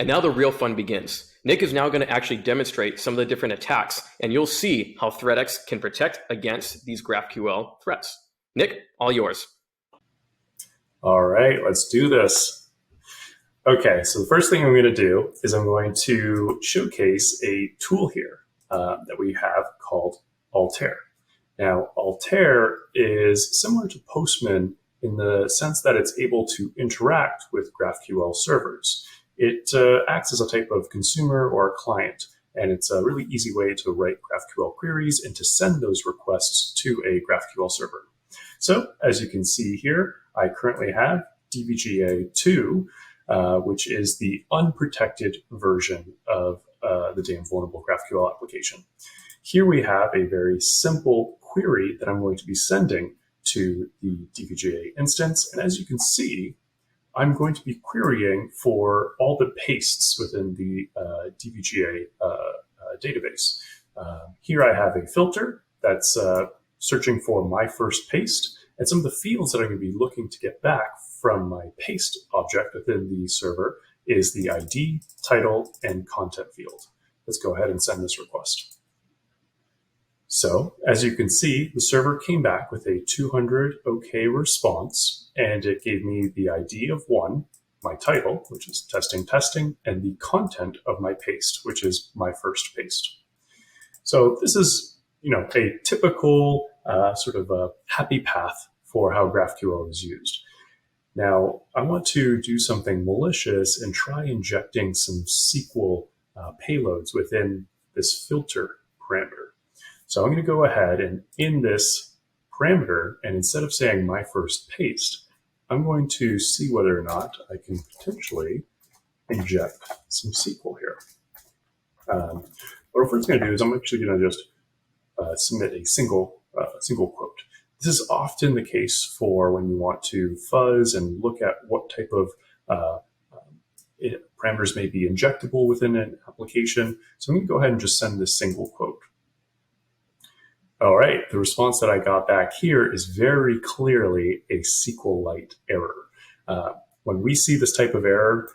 And now the real fun begins. Nick is now going to actually demonstrate some of the different attacks, and you'll see how ThreatX can protect against these GraphQL threats. Nick, all yours. All right, let's do this. Okay, so the first thing I'm going to do is I'm going to showcase a tool here that we have called Altair. Now, Altair is similar to Postman in the sense that it's able to interact with GraphQL servers. It acts as a type of consumer or a client, and it's a really easy way to write GraphQL queries and to send those requests to a GraphQL server. So, as you can see here, I currently have DVGA2, which is the unprotected version of the damn vulnerable GraphQL application. Here we have a very simple query that I'm going to be sending to the DVGA instance, and as you can see, I'm going to be querying for all the pastes within the DVGA database. Here I have a filter that's searching for my first paste, and some of the fields that I'm going to be looking to get back from my paste object within the server is the ID, title, and content field. Let's go ahead and send this request. So, as you can see, the server came back with a 200 OK response, and it gave me the ID of 1, my title, which is testing, and the content of my paste, which is my first paste. So this is, a typical sort of a happy path for how GraphQL is used. Now, I want to do something malicious and try injecting some SQL payloads within this filter parameter. So I'm going to go ahead and in this parameter, and instead of saying my first paste, I'm going to see whether or not I can potentially inject some SQL here. What we're first going to do is I'm actually going to just submit a single quote. This is often the case for when you want to fuzz and look at what type of parameters may be injectable within an application. So I'm going to go ahead and just send this single quote. All right, the response that I got back here is very clearly a SQLite error. When we see this type of error,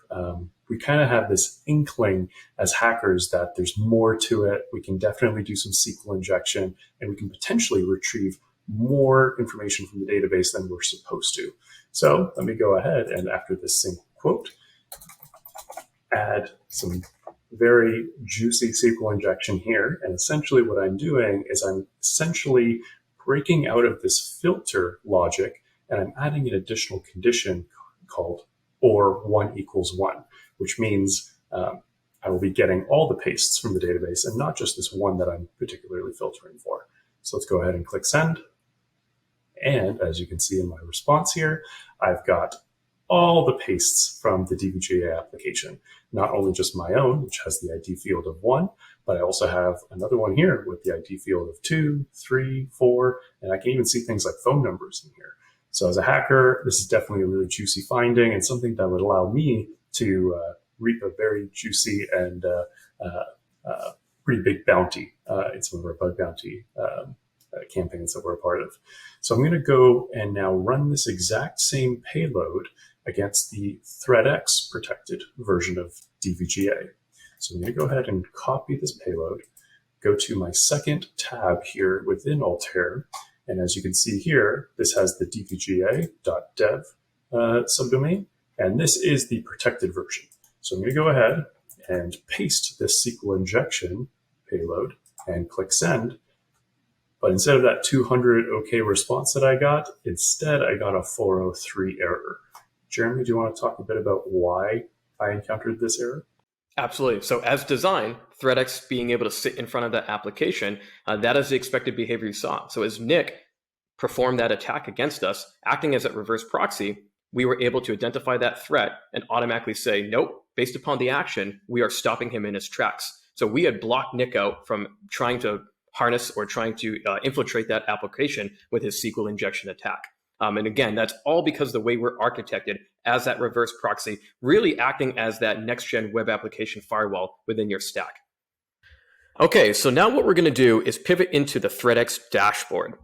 we kind of have this inkling as hackers that there's more to it. We can definitely do some SQL injection, and we can potentially retrieve more information from the database than we're supposed to. So let me go ahead and after this single quote, add some very juicy SQL injection here. And essentially what I'm doing is I'm essentially breaking out of this filter logic, and I'm adding an additional condition called or 1 equals 1, which means I will be getting all the pastes from the database and not just this one that I'm particularly filtering for. So let's go ahead and click send. And as you can see in my response here, I've got all the pastes from the DVGA application, not only just my own, which has the ID field of 1, but I also have another one here with the ID field of 2, 3, 4, and I can even see things like phone numbers in here. So as a hacker, this is definitely a really juicy finding and something that would allow me to reap a very juicy and pretty big bounty in some of our bug bounty campaigns that we're a part of. So I'm going to go and now run this exact same payload against the ThreatX-protected version of DVGA. So I'm going to go ahead and copy this payload, go to my second tab here within Altair, and as you can see here, this has the dvga.dev subdomain, and this is the protected version. So I'm going to go ahead and paste this SQL injection payload and click send. But instead of that 200 OK response that I got, instead I got a 403 error. Jeremy, do you want to talk a bit about why I encountered this error? Absolutely. So as designed, ThreatX being able to sit in front of that application, that is the expected behavior you saw. So as Nick performed that attack against us, acting as a reverse proxy, we were able to identify that threat and automatically say, nope, based upon the action, we are stopping him in his tracks. So we had blocked Nick out from trying to harness or trying to infiltrate that application with his SQL injection attack. And again, that's all because of the way we're architected as that reverse proxy, really acting as that next-gen web application firewall within your stack. Okay, so now what we're going to do is pivot into the ThreatX dashboard.